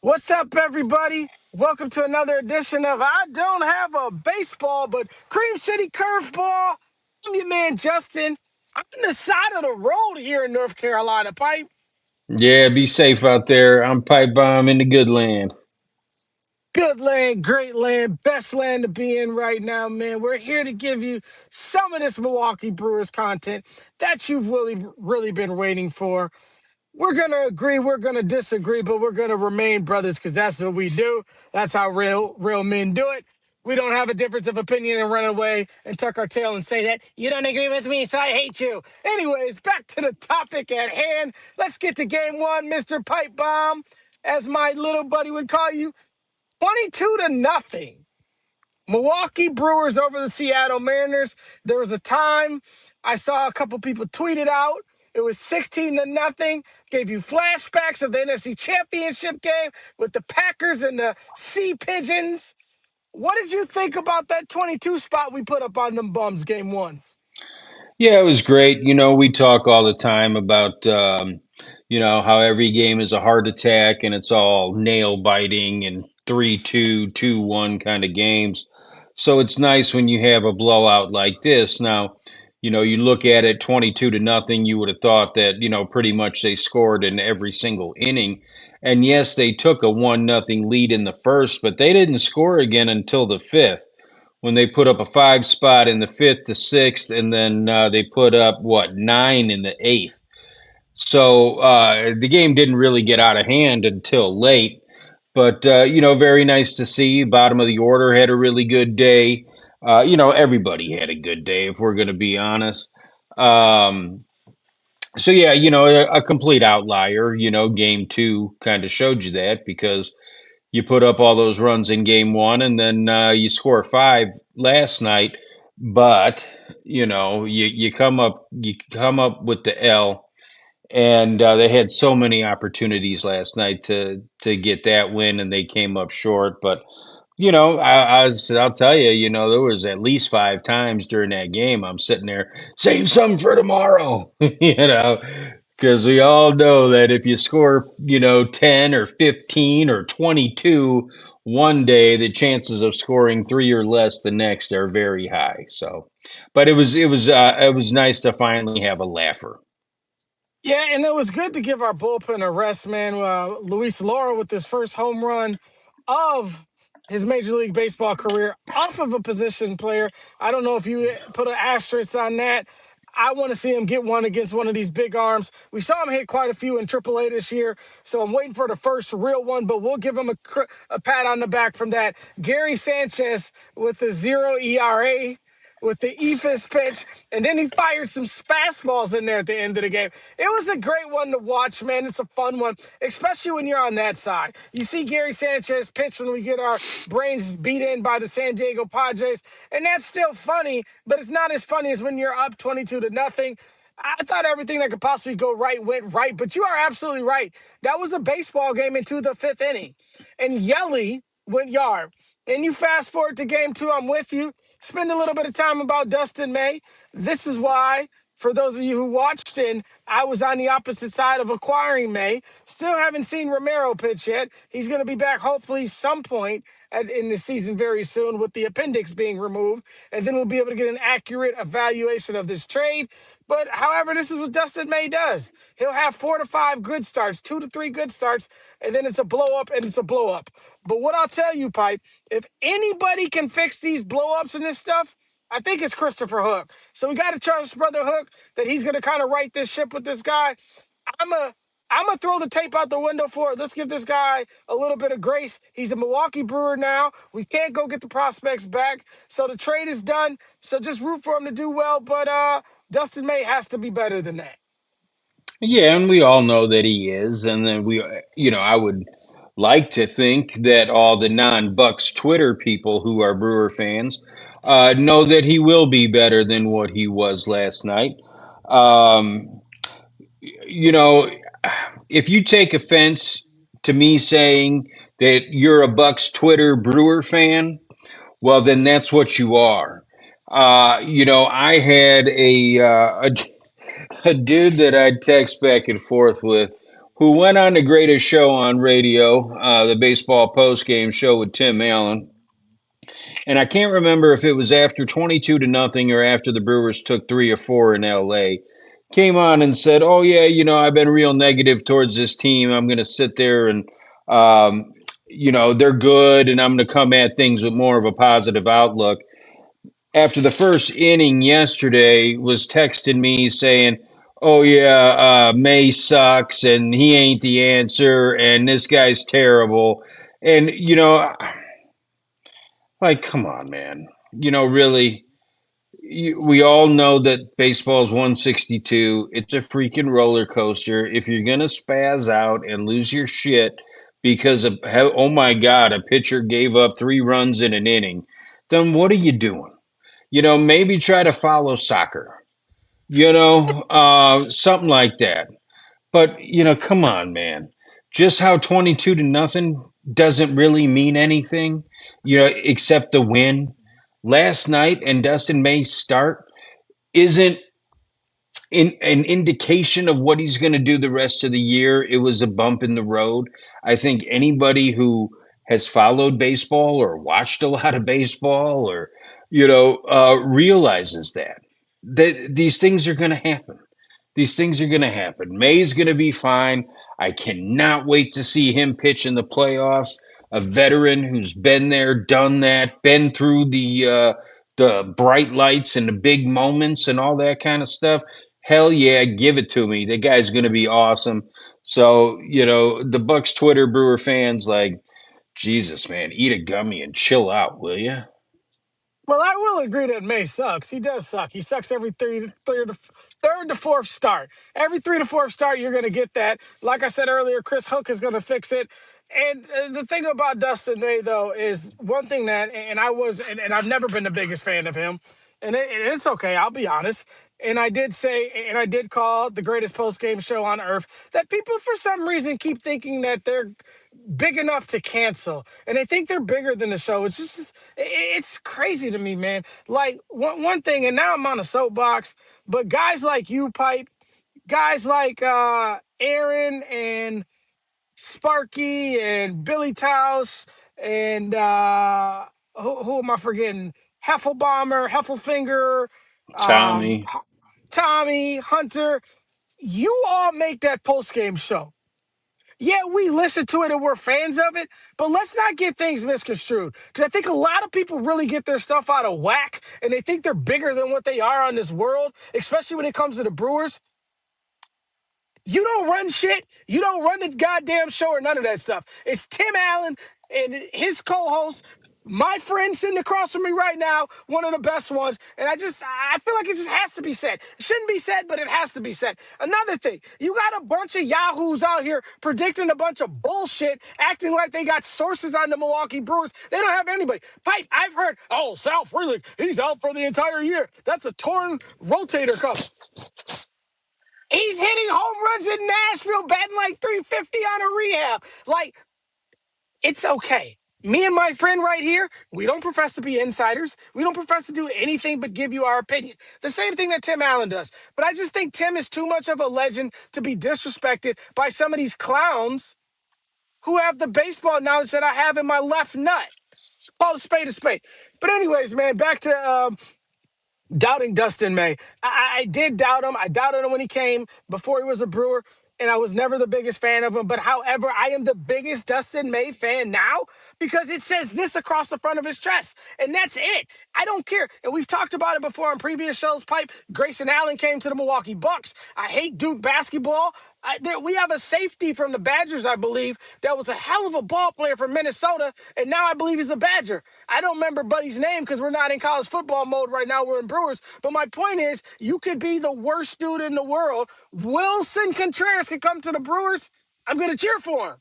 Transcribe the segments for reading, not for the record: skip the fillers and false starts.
What's up, everybody? Welcome to another edition of I Don't Have a Baseball, but Cream City Curveball. I'm your man, Justin. I'm on the side of the road here in North Carolina, Pipe. Yeah, be safe out there. I'm Pipe Bomb in the good land. Good land, great land, best land to be in right now, man. We're here to give you some of this Milwaukee Brewers content that you've really been waiting for. We're going to agree, we're going to disagree, but we're going to remain brothers because that's what we do. That's how real men do it. We don't have a difference of opinion and run away and tuck our tail and say that you don't agree with me, so I hate you. Anyways, back to the topic at hand. Let's get to game one, Mr. Pipe Bomb, as my little buddy would call you. 22 to nothing. Milwaukee Brewers over the Seattle Mariners. There was a time I saw a couple people tweet it out. It was 16 to nothing. Gave you flashbacks of the NFC Championship game with the Packers and the Sea Pigeons. What did you think about that 22 spot we put up on them bums game one? Yeah, it was great. We talk all the time about, how every game is a heart attack and it's all nail biting and 3-2, 2-1 kind of games. So it's nice when you have a blowout like this. Now, you look at it 22 to nothing, you would have thought that, pretty much they scored in every single inning. And yes, they took a 1-0 lead in the first, but they didn't score again until the fifth when they put up a five spot in the fifth to sixth, and then they put up what nine in the eighth. So the game didn't really get out of hand until late. But very nice to see. Bottom of the order had a really good day. Everybody had a good day, if we're going to be honest. Um, so yeah, a complete outlier. Game two kind of showed you that because you put up all those runs in game one and then you score five last night, but you come up with the L, and they had so many opportunities last night to get that win, and they came up short. But I'll tell you, there was at least five times during that game I'm sitting there, save some for tomorrow, because we all know that if you score, 10 or 15 or 22 one day, the chances of scoring three or less the next are very high. So, but it was nice to finally have a laugher. Yeah, and it was good to give our bullpen a rest, man. Luis Laura with his first home run of his Major League Baseball career off of a position player. I don't know if you put an asterisk on that. I want to see him get one against one of these big arms. We saw him hit quite a few in AAA this year, so I'm waiting for the first real one, but we'll give him a pat on the back from that. Gary Sanchez with the 0 ERA with the eephus pitch, and then he fired some fastballs in there at the end of the game. It was a great one to watch, man. It's a fun one, especially when you're on that side. You see Gary Sanchez pitch when we get our brains beat in by the San Diego Padres, and that's still funny, but it's not as funny as when you're up 22 to nothing. I thought everything that could possibly go right went right, but you are absolutely right. That was a baseball game into the fifth inning, and Yelly went yard. And you fast forward to game two, I'm with you. Spend a little bit of time about Dustin May. This is why, for those of you who watched and I was on the opposite side of acquiring May, still haven't seen Romero pitch yet. He's going to be back hopefully some point in the season very soon with the appendix being removed. And then we'll be able to get an accurate evaluation of this trade. But however, this is what Dustin May does. He'll have 4 to 5 good starts, 2 to 3 good starts, and then it's a blow up and it's a blow up. But what I'll tell you, Pipe, if anybody can fix these blow ups and this stuff, I think it's Christopher Hook. So we got to trust Brother Hook that he's going to kind of right this ship with this guy. I'm a I'm gonna throw the tape out the window for it. Let's give this guy a little bit of grace. He's a Milwaukee Brewer now. We can't go get the prospects back, so the trade is done. So just root for him to do well. But Dustin May has to be better than that. Yeah, and we all know that he is. And then I would like to think that all the non-Bucks Twitter people who are Brewer fans know that he will be better than what he was last night. Um, you know, if you take offense to me saying that you're a Bucks Twitter Brewer fan, well, then that's what you are. I had a dude that I'd text back and forth with who went on the greatest show on radio, the baseball post game show with Tim Allen. And I can't remember if it was after 22 to nothing or after the Brewers took 3 or 4 in LA. Came on and said, "Oh yeah, I've been real negative towards this team. I'm going to sit there and, um, they're good, and I'm going to come at things with more of a positive outlook." After the first inning yesterday, was texting me saying, "Oh yeah, May sucks, and he ain't the answer, and this guy's terrible." And like, come on, man. Really, we all know that baseball's 162. It's a freaking roller coaster. If you're going to spaz out and lose your shit because of, oh my God, a pitcher gave up 3 runs in an inning, then what are you doing? Maybe try to follow soccer, something like that. But, come on, man. Just how 22 to nothing doesn't really mean anything, except the win. Last night and Dustin May's start isn't an indication of what he's going to do the rest of the year. It was a bump in the road. I think anybody who has followed baseball or watched a lot of baseball or, realizes that these things are going to happen. These things are going to happen. May's going to be fine. I cannot wait to see him pitch in the playoffs. A veteran who's been there, done that, been through the bright lights and the big moments and all that kind of stuff. Hell yeah, give it to me. The guy's going to be awesome. So, the Bucks Twitter Brewer fans, like, Jesus, man, eat a gummy and chill out, will you? Well, I will agree that May sucks. He does suck. He sucks every third to fourth start. Every three to fourth start, you're going to get that. Like I said earlier, Chris Hook is going to fix it. And the thing about Dustin May, though, is one thing that, and I've never been the biggest fan of him, and it's okay. I'll be honest. And I did say, and I did call the greatest post game show on earth. That people, for some reason, keep thinking that they're big enough to cancel, and they think they're bigger than the show. It's crazy to me, man. Like one thing, and now I'm on a soapbox, but guys like you, Pipe, guys like Aaron and Sparky and Billy Taus and who am I forgetting? Heffelbomber, Heffelfinger, um, Tommy. Tommy, Hunter. You all make that post game show. Yeah, we listen to it and we're fans of it, but let's not get things misconstrued. Because I think a lot of people really get their stuff out of whack and they think they're bigger than what they are on this world, especially when it comes to the Brewers. You don't run shit. You don't run the goddamn show or none of that stuff. It's Tim Allen and his co-host, my friend sitting across from me right now, one of the best ones. And I feel like it just has to be said. It shouldn't be said, but it has to be said. Another thing, you got a bunch of yahoos out here predicting a bunch of bullshit, acting like they got sources on the Milwaukee Brewers. They don't have anybody. Pipe, I've heard, oh, Sal Frelick, he's out for the entire year. That's a torn rotator cuff. He's hitting home runs in Nashville, batting like 350 on a rehab. Like, it's okay. Me and my friend right here, we don't profess to be insiders. We don't profess to do anything but give you our opinion. The same thing that Tim Allen does. But I just think Tim is too much of a legend to be disrespected by some of these clowns who have the baseball knowledge that I have in my left nut. Call a spade a spade. But anyways, man, back to doubting Dustin May. I did doubt him. I doubted him when he came before he was a Brewer, and I was never the biggest fan of him. But however, I am the biggest Dustin May fan now because it says this across the front of his chest, and that's it. I don't care. And we've talked about it before on previous shows. Pipe, Grayson Allen came to the Milwaukee Bucks. I hate Duke basketball. We have a safety from the Badgers, I believe, that was a hell of a ball player from Minnesota, and now I believe he's a Badger. I don't remember Buddy's name because we're not in college football mode right now. We're in Brewers. But my point is, you could be the worst dude in the world. Wilson Contreras could come to the Brewers. I'm going to cheer for him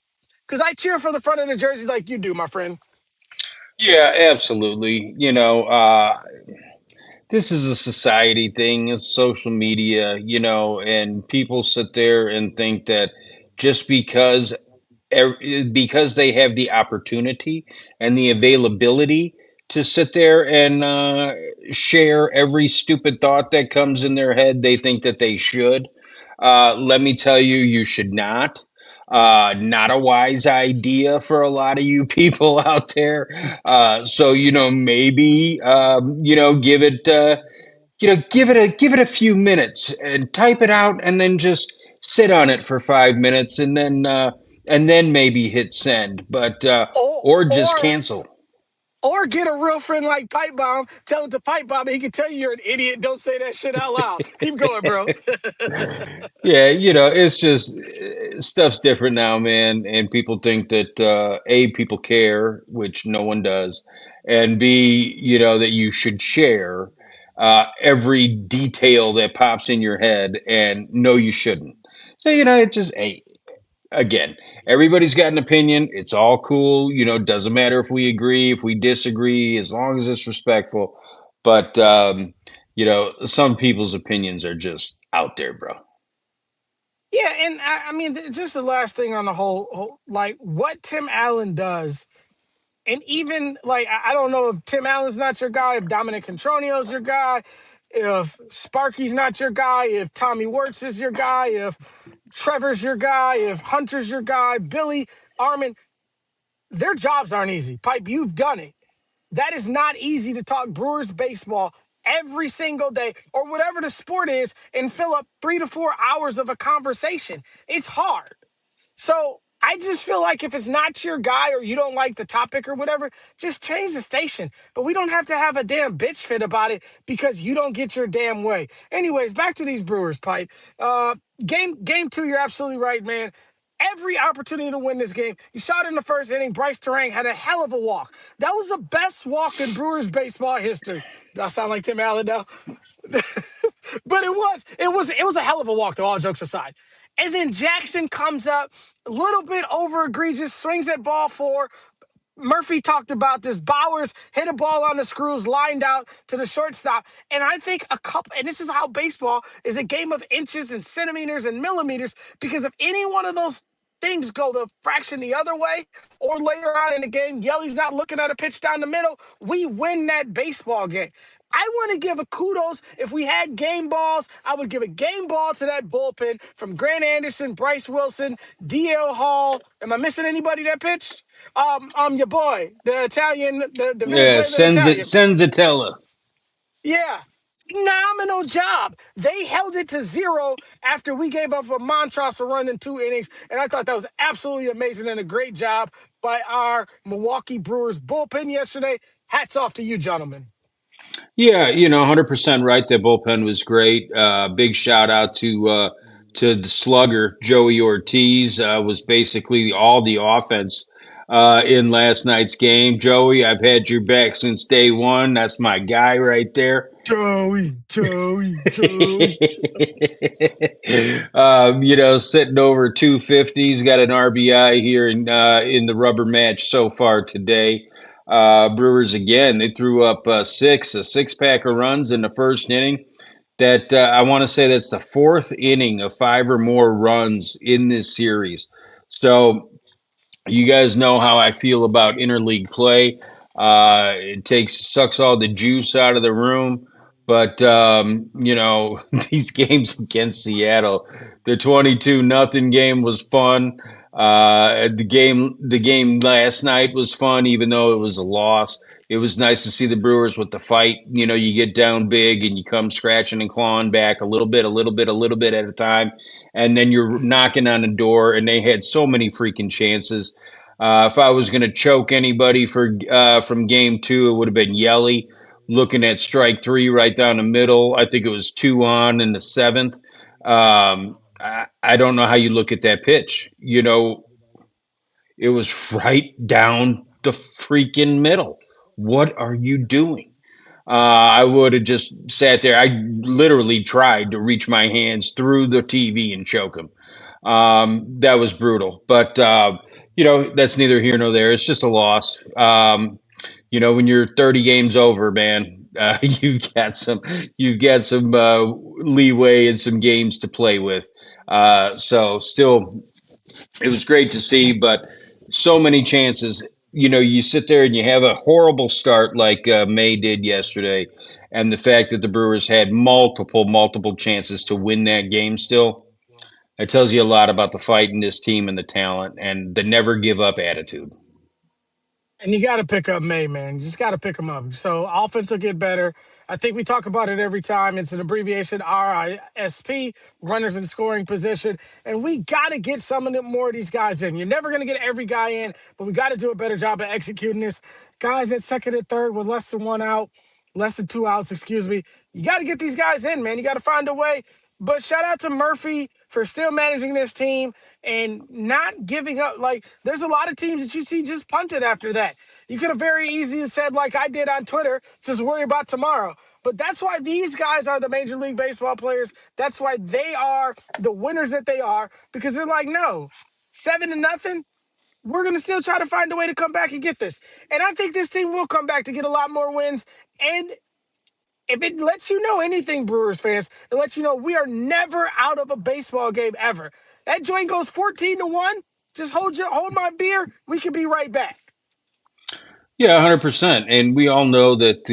because I cheer for the front of the jerseys like you do, my friend. Yeah, absolutely. This is a society thing, it's social media, and people sit there and think that just because they have the opportunity and the availability to sit there and share every stupid thought that comes in their head, they think that they should. Let me tell you, you should not. Not a wise idea for a lot of you people out there. So maybe give it a few minutes and type it out, and then just sit on it for 5 minutes, and then maybe hit send, but Or or just or cancel. or get a real friend like Pipe Bomb, tell it to Pipe Bomb, and he can tell you you're an idiot. Don't say that shit out loud. Keep going, bro. Yeah, it's just stuff's different now, man. And people think that A, people care, which no one does, and B, that you should share every detail that pops in your head, and no, you shouldn't. So, it just, hey, again, everybody's got an opinion. It's all cool. Doesn't matter if we agree, if we disagree, as long as it's respectful. But, some people's opinions are just out there, bro. Yeah, and I mean, just the last thing on the like what Tim Allen does, and even like I don't know if Tim Allen's not your guy, if Dominic Contronio's your guy, if Sparky's not your guy, if Tommy Wirtz is your guy, if Trevor's your guy, if Hunter's your guy, Billy Armin, their jobs aren't easy. Pipe, you've done it. That is not easy to talk Brewers baseball every single day or whatever the sport is and fill up 3 to 4 hours of a conversation. It's hard. So I just feel like if it's not your guy or you don't like the topic or whatever, just change the station. But we don't have to have a damn bitch fit about it because you don't get your damn way. Anyways, back to these Brewers, Pipe. Uh, game two, you're absolutely right, man. Every opportunity to win this game. You saw it in the first inning. Bryce Terang had a hell of a walk. That was the best walk in Brewers baseball history. Do I sound like Tim Allen now? But it was a hell of a walk, though, all jokes aside. And then Jackson comes up a little bit over egregious, swings at ball four. Murphy talked about this. Bowers hit a ball on the screws, lined out to the shortstop. And I think and this is how baseball is a game of inches and centimeters and millimeters, because if any one of those things go the fraction the other way, or later on in the game, Yelly's not looking at a pitch down the middle, we win that baseball game. I want to give a kudos. If we had game balls, I would give a game ball to that bullpen from Grant Anderson, Bryce Wilson, DL Hall. Am I missing anybody that pitched? Your boy, the Italian, the Yeah, Venezuelan Italian. Senzatella. Yeah. Phenomenal job. They held it to zero after we gave up a Montross run in 2 innings. And I thought that was absolutely amazing and a great job by our Milwaukee Brewers bullpen yesterday. Hats off to you, gentlemen. Yeah, 100% right. That bullpen was great. Big shout out to the slugger Joey Ortiz. Was basically all the offense in last night's game. Joey, I've had your back since day one. That's my guy right there. Joey, Joey, Joey. Sitting over 250. He's got an RBI here in the rubber match so far today. Brewers again, they threw up a six pack of runs in the first inning. That I want to say that's the fourth inning of five or more runs in this series. So you guys know how I feel about interleague play. It sucks all the juice out of the room. But these games against Seattle, the 22-0 game was fun. The game last night was fun, even though it was a loss. It was nice to see the Brewers with the fight. You get down big and you come scratching and clawing back a little bit, a little bit, a little bit at a time, and then you're knocking on the door. And they had so many freaking chances. If I was going to choke anybody from game two, it would have been Yelly, looking at strike three right down the middle. I think it was 2 on in the seventh. I don't know how you look at that pitch. It was right down the freaking middle. What are you doing? I would have just sat there. I literally tried to reach my hands through the TV and choke him. That was brutal. But that's neither here nor there. It's just a loss. When you're 30 games over, man, you've got some leeway and some games to play with. So still, it was great to see, but so many chances. You sit there and you have a horrible start like May did yesterday, and the fact that the Brewers had multiple chances to win that game still. It tells you a lot about the fight in this team and the talent and the never give up attitude. And you got to pick up May, man. You just got to pick him up. So offense will get better. I think we talk about it every time. It's an abbreviation, RISP, runners in scoring position. And we got to get some of them, more of these guys in. You're never going to get every guy in, but we got to do a better job of executing this. Guys at second and third with less than one out, less than two outs, excuse me. You got to get these guys in, man. You got to find a way. But shout out to Murphy for still managing this team and not giving up. Like, there's a lot of teams that you see just punted after that. You could have very easily said, like I did on Twitter, just worry about tomorrow. But that's why these guys are the Major League Baseball players. That's why they are the winners that they are, because they're like, no, 7-0. We're going to still try to find a way to come back and get this. And I think this team will come back to get a lot more wins. And if it lets you know anything, Brewers fans, it lets you know we are never out of a baseball game ever. That joint goes 14-1. Just hold my beer. We can be right back. Yeah, 100%. And we all know that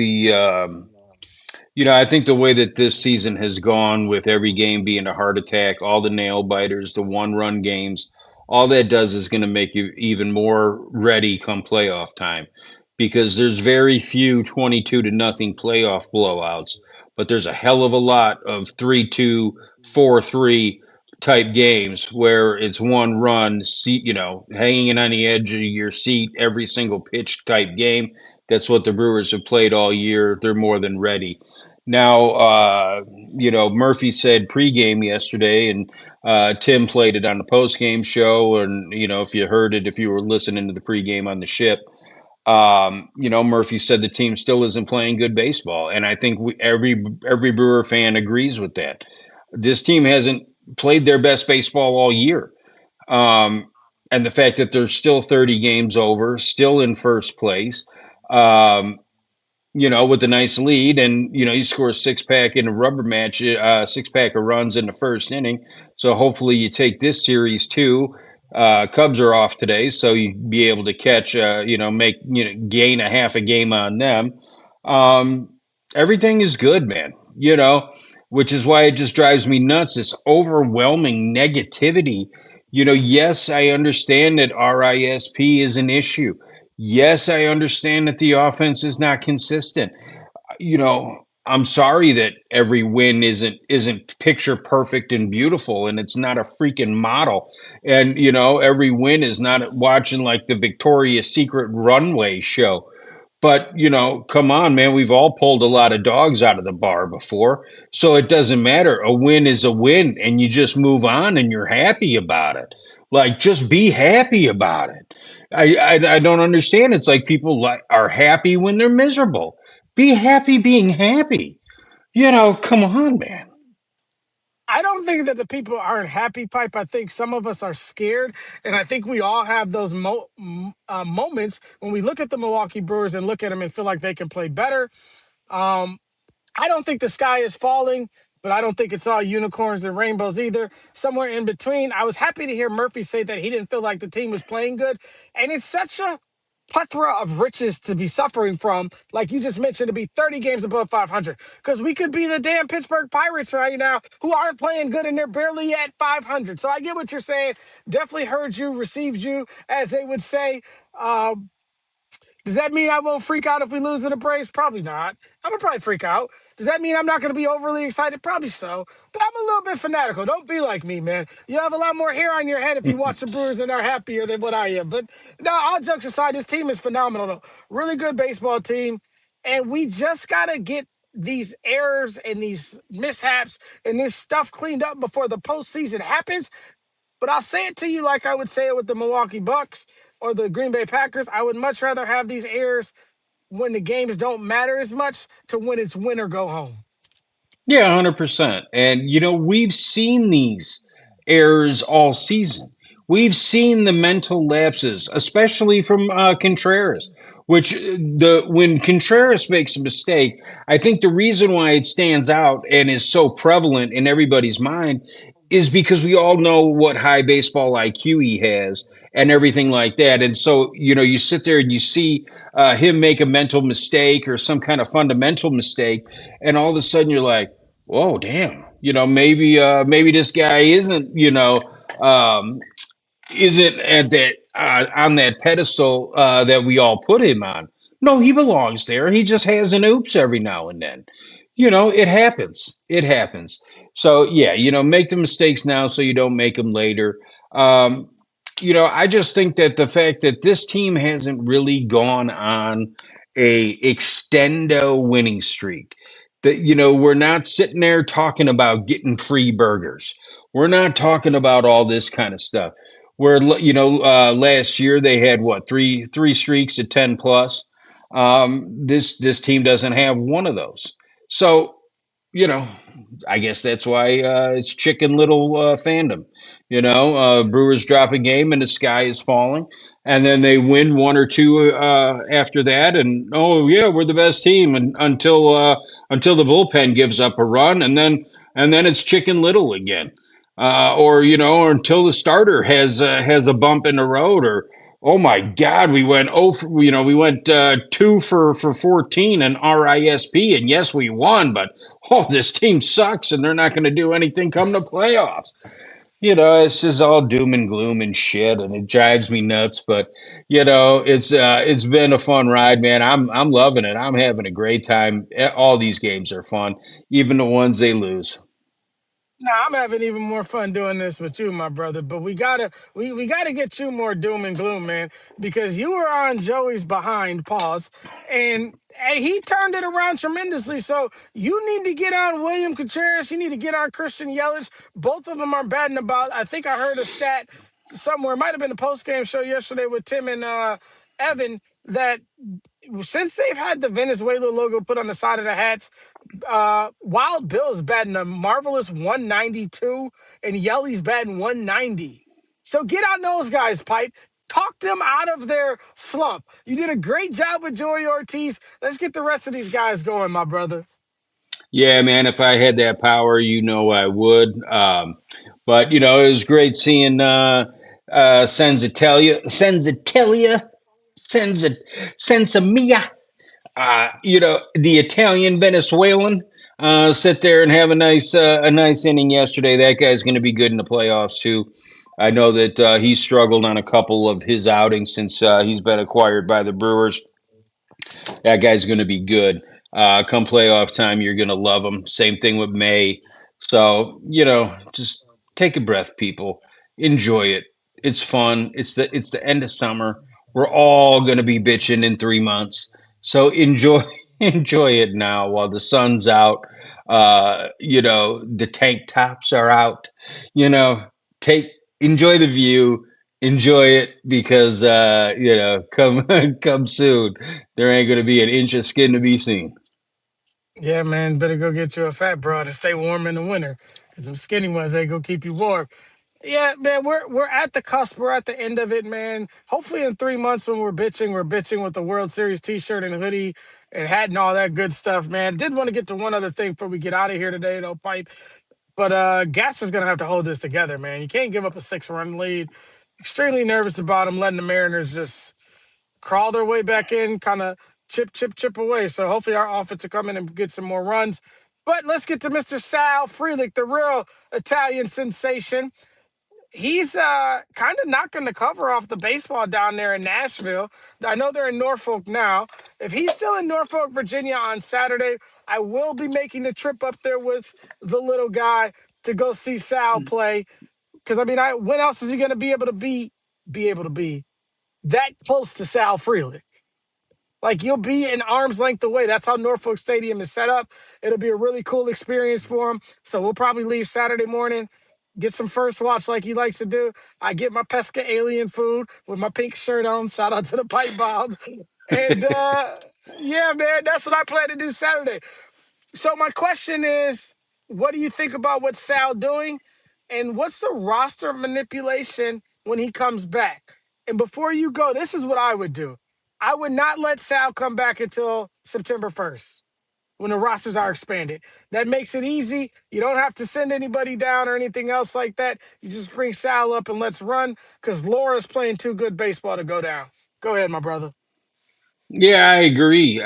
I think the way that this season has gone with every game being a heart attack, all the nail biters, the one run games, all that does is going to make you even more ready come playoff time because there's very few 22 to nothing playoff blowouts, but there's a hell of a lot of 3-2, 4-3 type games where it's one run, hanging on the edge of your seat every single pitch type game. That's what the Brewers have played all year. They're more than ready. Now, Murphy said pregame yesterday, and Tim played it on the postgame show. And, if you heard it, if you were listening to the pregame on the ship, Murphy said the team still isn't playing good baseball. And I think every Brewer fan agrees with that. This team hasn't played their best baseball all year. Um, and the fact that they're still 30 games over, still in first place. Um, with a nice lead, and you score a six pack in a rubber match, six pack of runs in the first inning. So hopefully you take this series too. Cubs are off today, so you be able to catch, gain a half a game on them. Um, Everything is good, man. Which is why it just drives me nuts. This overwhelming negativity. Yes, I understand that RISP is an issue. Yes, I understand that the offense is not consistent. I'm sorry that every win isn't picture perfect and beautiful, and it's not a freaking model. And every win is not watching like the Victoria's Secret runway show. But come on, man, we've all pulled a lot of dogs out of the bar before, so it doesn't matter. A win is a win, and you just move on, and you're happy about it. Like, just be happy about it. I don't understand. It's like people are happy when they're miserable. Be happy being happy. Come on, man. I don't think that the people aren't happy, Pipe. I think some of us are scared, and I think we all have those moments when we look at the Milwaukee Brewers and look at them and feel like they can play better. Um, I don't think the sky is falling, but I don't think it's all unicorns and rainbows either. Somewhere in between. I was happy to hear Murphy say that he didn't feel like the team was playing good. And it's such a plethora of riches to be suffering from, like you just mentioned, to be 30 games above 500. Because we could be the damn Pittsburgh Pirates right now who aren't playing good and they're barely at 500. So I get what you're saying. Definitely heard you, received you, as they would say. Um, does that mean I won't freak out if we lose to the Braves? Probably not. I'm gonna probably freak out. Does that mean I'm not gonna be overly excited? Probably so. But I'm a little bit fanatical. Don't be like me, man. You have a lot more hair on your head if you watch the Brewers and are happier than what I am. But no, all jokes aside, this team is phenomenal. Though. Really good baseball team, and we just gotta get these errors and these mishaps and this stuff cleaned up before the postseason happens. But I'll say it to you like I would say it with the Milwaukee Bucks or the Green Bay Packers. I would much rather have these errors when the games don't matter as much to when it's win or go home. Yeah, 100%. And we've seen these errors all season. We've seen the mental lapses, especially from Contreras. Which the when Contreras makes a mistake, I think the reason why it stands out and is so prevalent in everybody's mind is because we all know what high baseball IQ he has and everything like that. And so, you sit there and you see him make a mental mistake or some kind of fundamental mistake, and all of a sudden you're like, Whoa, damn. Maybe this guy um, isn't at that on that pedestal that we all put him on. No, he belongs there. He just has an oops every now and then. It happens. It happens. So yeah, make the mistakes now so you don't make them later. Um, I just think that the fact that this team hasn't really gone on a extendo winning streak. That we're not sitting there talking about getting free burgers. We're not talking about all this kind of stuff where last year they had what three streaks at 10 plus. This team doesn't have one of those. So you know I guess that's why it's Chicken Little fandom. Brewers drop a game and the sky is falling, and then they win one or two after that, and oh yeah, we're the best team, and until the bullpen gives up a run, and then it's Chicken Little again, or until the starter has a bump in the road, or oh my God, we went 2 for 14 in RISP, and yes, we won, but oh, this team sucks, and they're not going to do anything come the playoffs. It's just all doom and gloom and shit, and it drives me nuts. But it's been a fun ride, man. I'm loving it. I'm having a great time. All these games are fun, even the ones they lose. Nah, I'm having even more fun doing this with you, my brother. But we gotta get you more doom and gloom, man, because you were on Joey's behind pause, and hey, he turned it around tremendously. So you need to get on William Contreras. You need to get on Christian Yelich. Both of them are batting about. I think I heard a stat somewhere. It might have been a post game show yesterday with Tim and Evan that since they've had the Venezuela logo put on the side of the hats, Wild Bill's batting a marvelous 192, and Yelly's batting 190. So get on those guys, Pipe. Talk them out of their slump. You did a great job with Joey Ortiz. Let's get the rest of these guys going, my brother. Yeah, man. If I had that power, I would. But it was great seeing Senza, Senza Mia. The Italian Venezuelan sit there and have a nice inning yesterday. That guy's going to be good in the playoffs too. I know that he's struggled on a couple of his outings since he's been acquired by the Brewers. That guy's going to be good. Come playoff time, you're going to love him. Same thing with May. So just take a breath, people. Enjoy it. It's fun. It's the end of summer. We're all going to be bitching in 3 months. So enjoy enjoy it now while the sun's out. The tank tops are out. You know, take enjoy the view. Enjoy it because come come soon there ain't gonna be an inch of skin to be seen. Yeah, man, better go get you a fat broad and stay warm in the winter. Because them skinny ones, they go keep you warm. Yeah, man, we're at the cusp. We're at the end of it, man. Hopefully, in 3 months when we're bitching with the World Series T-shirt and hoodie and hat and all that good stuff, man. Did want to get to one other thing before we get out of here today, though, Pipe. But Gasper's gonna have to hold this together, man. You can't give up a 6-run lead. Extremely nervous about him letting the Mariners just crawl their way back in, kind of chip, chip, chip away. So hopefully our offense will come in and get some more runs. But let's get to Mr. Sal Frelick, the real Italian sensation. He's kind of knocking the cover off the baseball down there in Nashville. I know they're in Norfolk now. If he's still in Norfolk, Virginia on Saturday, I will be making the trip up there with the little guy to go see Sal play. Because I mean, when else is he going to be able to be that close to Sal Frelick? Like you'll be an arm's length away. That's how Norfolk Stadium is set up. It'll be a really cool experience for him. So we'll probably leave Saturday morning, get some first watch like he likes to do. I get my pesca alien food with my pink shirt on. Shout out to the pipe bomb. And yeah, man, that's what I plan to do Saturday. So my question is, what do you think about what Sal doing? And what's the roster manipulation when he comes back? And before you go, this is what I would do. I would not let Sal come back until September 1st when the rosters are expanded. That makes it easy. You don't have to send anybody down or anything else like that. You just bring Sal up and let's run because Laura's playing too good baseball to go down. Go ahead, my brother. Yeah, I agree.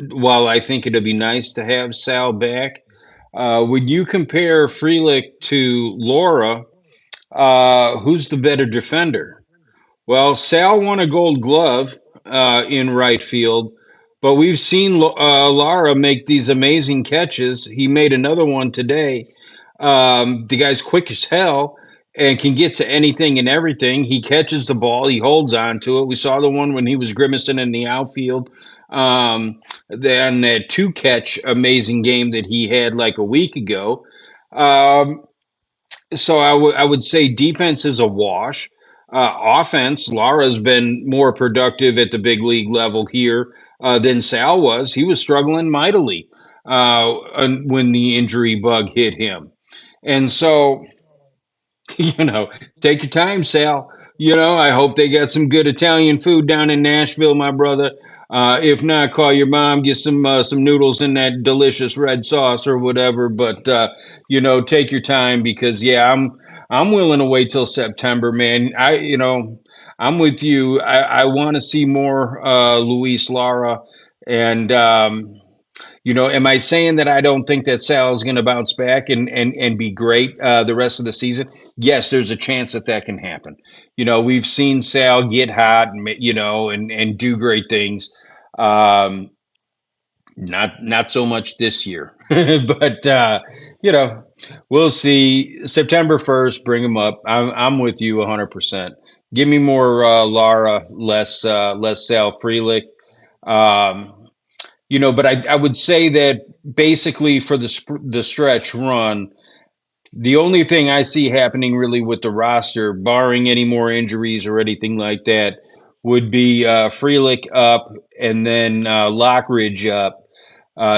While I think it'd be nice to have Sal back, when you compare Frelick to Laura, who's the better defender? Well, Sal won a Gold Glove in right field, but we've seen Lara make these amazing catches. He made another one today. The guy's quick as hell and can get to anything and everything. He catches the ball, he holds on to it. We saw the one when he was grimacing in the outfield. Then that two catch amazing game that he had like a week ago. Um, so I would say defense is a wash. Offense, Lara's been more productive at the big league level here than Sal was. He was struggling mightily when the injury bug hit him. And so take your time, Sal. I hope they got some good Italian food down in Nashville, my brother. If not, call your mom, get some noodles in that delicious red sauce or whatever. But take your time because yeah, I'm willing to wait till September, man. I'm with you. I want to see more Luis Lara, and am I saying that I don't think that Sal is going to bounce back and be great the rest of the season? Yes, there's a chance that that can happen. We've seen Sal get hot and do great things. Um, not so much this year, but you know, we'll see. September 1st, bring him up. I'm with you 100%. Give me more Lara, less Sal Frelick. But I would say that basically for the stretch run, the only thing I see happening really with the roster, barring any more injuries or anything like that, would be Frelick up and then Lockridge up,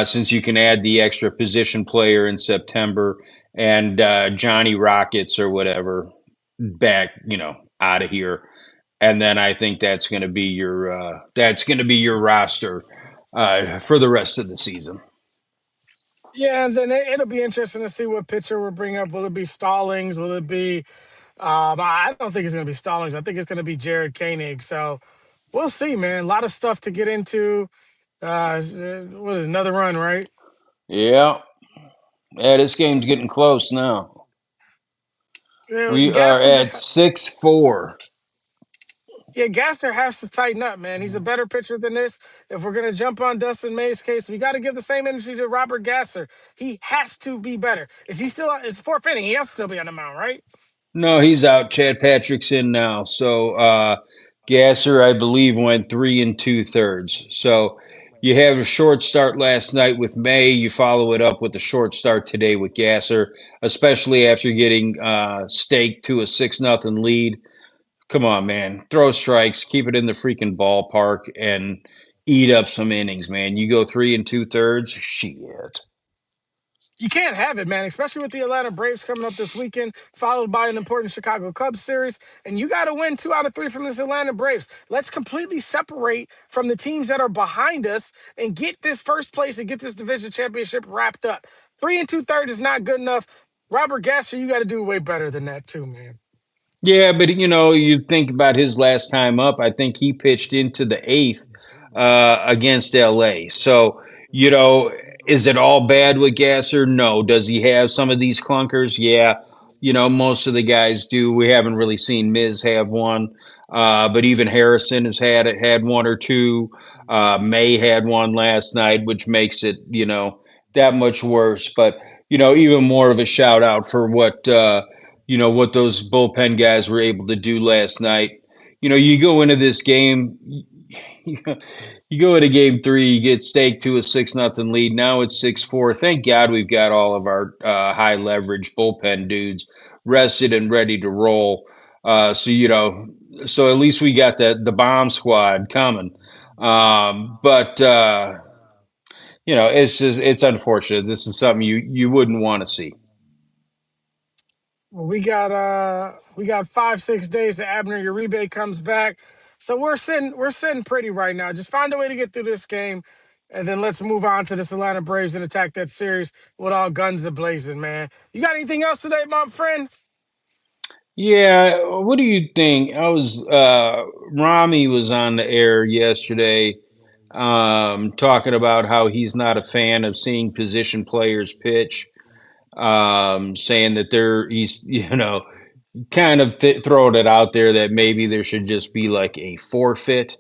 since you can add the extra position player in September and Johnny Rockets or whatever back, out of here. And then I think that's going to be your roster for the rest of the season. Yeah, and then it'll be interesting to see what pitcher we'll bring up. Will it be Stallings? Will it be? I don't think it's going to be Stallings. I think it's going to be Jared Koenig. So we'll see, man. A lot of stuff to get into. What is it, another run, right? Yeah, yeah, this game's getting close now. We are Gasser at just 6-4. Yeah, Gasser has to tighten up, man. He's a better pitcher than this. If we're gonna jump on Dustin May's case, we got to give the same energy to Robert Gasser. He has to be better. Is he still? It's fourth inning. He has to still be on the mound, right? No, he's out. Chad Patrick's in now. So Gasser, I believe, went 3 and 2/3. So you have a short start last night with May. You follow it up with a short start today with Gasser, especially after getting staked to a 6-0 lead. Come on, man. Throw strikes, keep it in the freaking ballpark, and eat up some innings, man. You go 3 and 2/3. Shit. You can't have it, man. Especially with the Atlanta Braves coming up this weekend, followed by an important Chicago Cubs series, and you got to win 2 out of 3 from this Atlanta Braves. Let's completely separate from the teams that are behind us and get this first place and get this division championship wrapped up. 3 and 2/3 is not good enough. Robert Gasser, you got to do way better than that too, man. Yeah, but you think about his last time up. I think he pitched into the eighth against LA. So, you know, is it all bad with Gasser? No. Does he have some of these clunkers? Yeah. Most of the guys do. We haven't really seen Miz have one, but even Harrison has had one or two. May had one last night, which makes it that much worse. But even more of a shout out for what those bullpen guys were able to do last night. You go into this game, you go into game three, you get staked to a 6-0 lead. Now it's 6-4. Thank God we've got all of our high leverage bullpen dudes rested and ready to roll. So at least we got the bomb squad coming. But it's unfortunate. This is something you wouldn't want to see. Well, we got 5 6 days to Abner Uribe comes back, so we're sitting pretty right now. Just find a way to get through this game, and then let's move on to this Atlanta Braves and attack that series with all guns a blazing, man. You got anything else today, my friend? Yeah, what do you think? I was Rami was on the air yesterday, talking about how he's not a fan of seeing position players pitch, saying that he's kind of throwing it out there that maybe there should just be like a forfeit,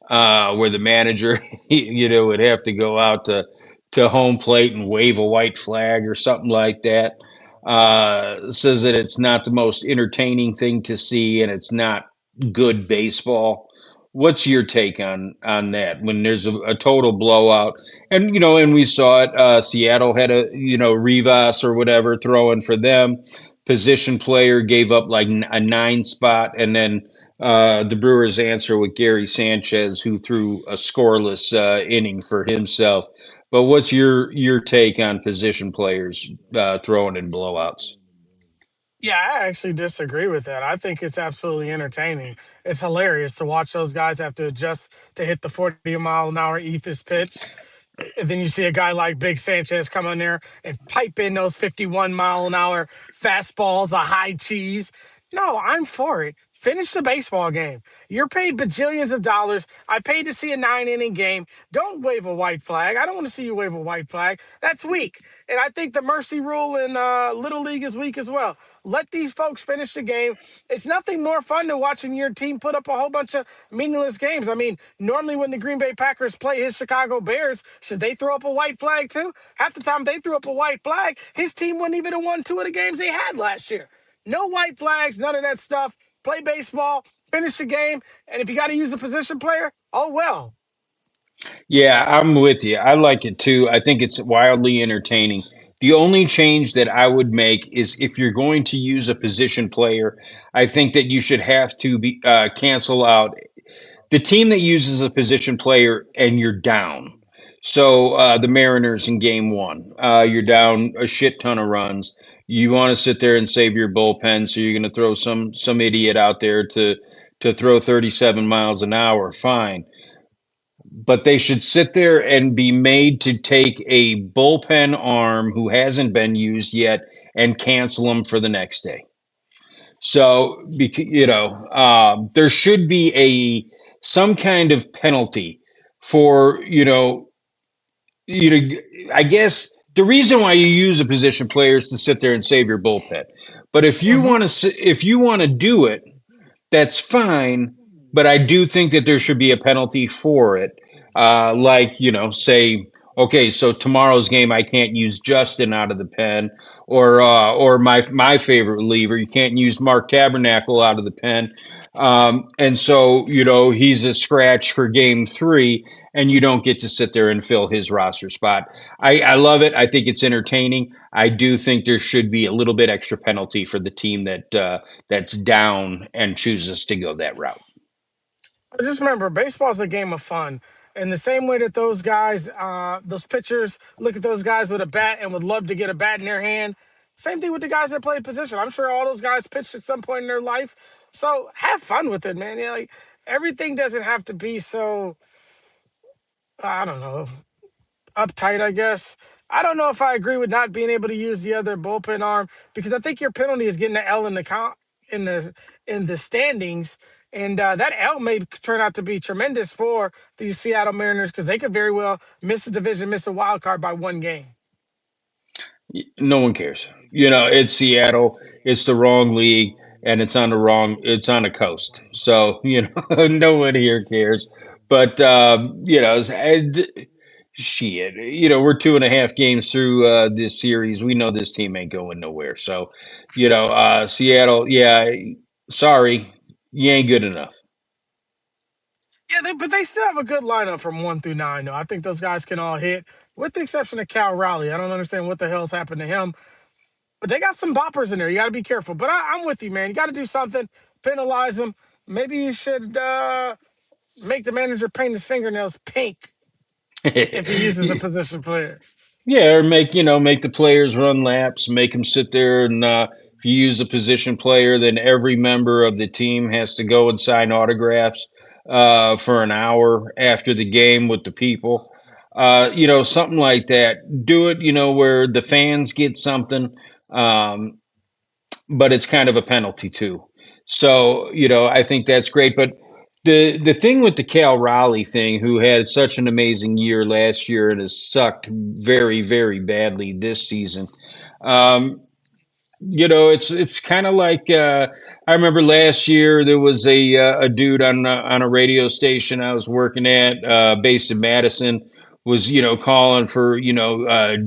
where the manager, would have to go out to home plate and wave a white flag or something like that. Says that it's not the most entertaining thing to see, and it's not good baseball. What's your take on that? When there's a total blowout, and we saw it. Seattle had Rivas or whatever throwing for them. Position player gave up like a nine spot, and then the Brewers answer with Gary Sanchez, who threw a scoreless inning for himself. But what's your take on position players throwing in blowouts? Yeah, I actually disagree with that. I think it's absolutely entertaining. It's hilarious to watch those guys have to adjust to hit the 40-mile-an-hour ethos pitch. And then you see a guy like Big Sanchez come in there and pipe in those 51-mile-an-hour fastballs, a high cheese. No, I'm for it. Finish the baseball game. You're paid bajillions of dollars. I paid to see a 9 inning game. Don't wave a white flag. I don't want to see you wave a white flag. That's weak. And I think the mercy rule in Little League is weak as well. Let these folks finish the game. It's nothing more fun than watching your team put up a whole bunch of meaningless games. I mean, normally when the Green Bay Packers play his Chicago Bears, should they throw up a white flag too? Half the time they threw up a white flag, his team wouldn't even have won two of the games they had last year. No white flags, none of that stuff. Play baseball, finish the game, and if you got to use a position player, oh well. Yeah, I'm with you. I like it too. I think it's wildly entertaining. The only change that I would make is if you're going to use a position player, I think that you should have to be cancel out the team that uses a position player and you're down. So the Mariners in game one, you're down a shit ton of runs. You want to sit there and save your bullpen, so you're going to throw some idiot out there to throw 37 miles an hour. Fine, but they should sit there and be made to take a bullpen arm who hasn't been used yet and cancel them for the next day. So, there should be some kind of penalty for I guess the reason why you use a position player is to sit there and save your bullpen. But Hmm. if you want to do it, that's fine, but I do think that there should be a penalty for it. Like, say, okay, so tomorrow's game I can't use Justin out of the pen, or my favorite reliever, you can't use Mark Tabernacle out of the pen. And so, he's a scratch for game three, and you don't get to sit there and fill his roster spot. I love it. I think it's entertaining. I do think there should be a little bit extra penalty for the team that's down and chooses to go that route. Just remember, baseball's a game of fun. In the same way that those guys, those pitchers, look at those guys with a bat and would love to get a bat in their hand. Same thing with the guys that played position. I'm sure all those guys pitched at some point in their life. So have fun with it, man. Like everything doesn't have to be so, I don't know, uptight, I guess. I don't know if I agree with not being able to use the other bullpen arm because I think your penalty is getting the L in the in the in the standings, and that L may turn out to be tremendous for the Seattle Mariners because they could very well miss the division, miss a wild card by one game. No one cares. It's Seattle. It's the wrong league, and it's on a coast. So, no one here cares. But, shit, we're 2.5 games through this series. We know this team ain't going nowhere. So, Seattle, yeah, sorry, you ain't good enough. Yeah, but they still have a good lineup from 1 through 9. Though I think those guys can all hit, with the exception of Cal Raleigh. I don't understand what the hell's happened to him. But they got some boppers in there. You got to be careful. But I'm with you, man. You got to do something, penalize them. Maybe you should make the manager paint his fingernails pink if he uses a position player. Yeah, or make the players run laps, make them sit there, and if you use a position player, then every member of the team has to go and sign autographs for an hour after the game with the people. Something like that. Do it, where the fans get something. Um, but it's kind of a penalty too. So, I think that's great. But the thing with the Cal Raleigh thing, who had such an amazing year last year and has sucked very, very badly this season. Um, it's kind of like I remember last year there was a dude on a radio station I was working at, based in Madison, was calling for Eugenio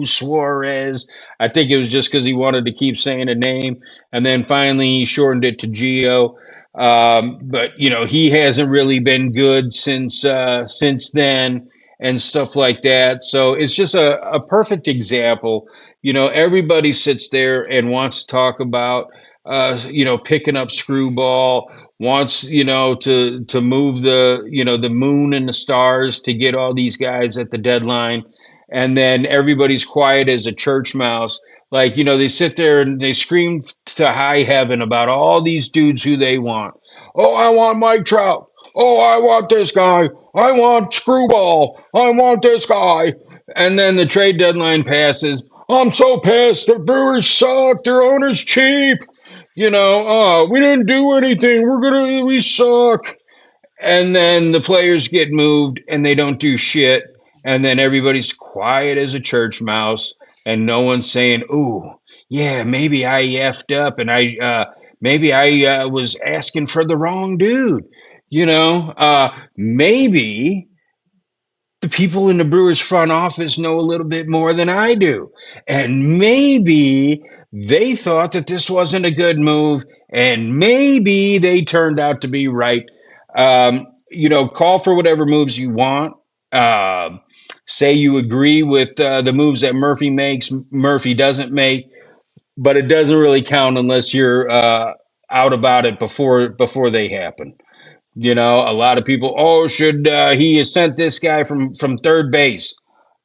Suarez. I think it was just because he wanted to keep saying a name, and then finally he shortened it to Geo. But he hasn't really been good since then and stuff like that. So it's just a perfect example. Everybody sits there and wants to talk about, picking up screwball, wants, to move the moon and the stars to get all these guys at the deadline. And then everybody's quiet as a church mouse. Like, they sit there and they scream to high heaven about all these dudes who they want. Oh, I want Mike Trout. Oh, I want this guy. I want Screwball. I want this guy. And then the trade deadline passes. I'm so pissed. The Brewers suck. Their owner's cheap. We didn't do anything. We suck. And then the players get moved and they don't do shit. And then everybody's quiet as a church mouse and no one's saying, "Ooh, yeah, maybe I effed up and maybe I was asking for the wrong dude." Maybe the people in the Brewers front office know a little bit more than I do. And maybe they thought that this wasn't a good move, and maybe they turned out to be right. Call for whatever moves you want. Say you agree with the moves that Murphy makes, Murphy doesn't make, but it doesn't really count unless you're out about it before they happen. A lot of people, oh, should he have sent this guy from third base?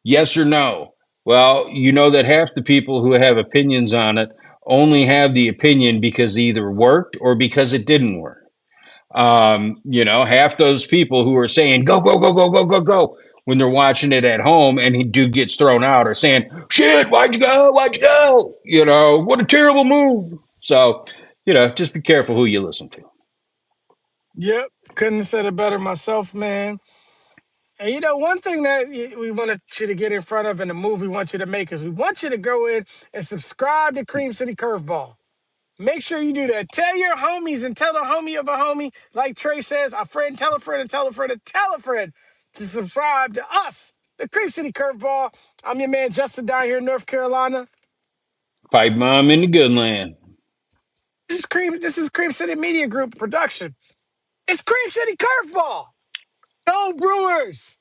Yes or no? Well, you know that half the people who have opinions on it only have the opinion because it either worked or because it didn't work. Half those people who are saying go, go, go, go, go, go, go when they're watching it at home and he dude gets thrown out are saying, shit, why'd you go? Why'd you go? What a terrible move. So, just be careful who you listen to. Yep, couldn't have said it better myself, man. And one thing that we want you to get in front of in the move we want you to make is we want you to go in and subscribe to Cream City Curveball. Make sure you do that. Tell your homies and tell a homie of a homie, like Trey says, a friend, tell a friend, and tell a friend, and tell a friend to subscribe to us, the Cream City Curveball. I'm your man, Justin, down here in North Carolina. Pipe bomb in the good land. This is Cream City Media Group production. It's Cream City Curveball. Go Brewers!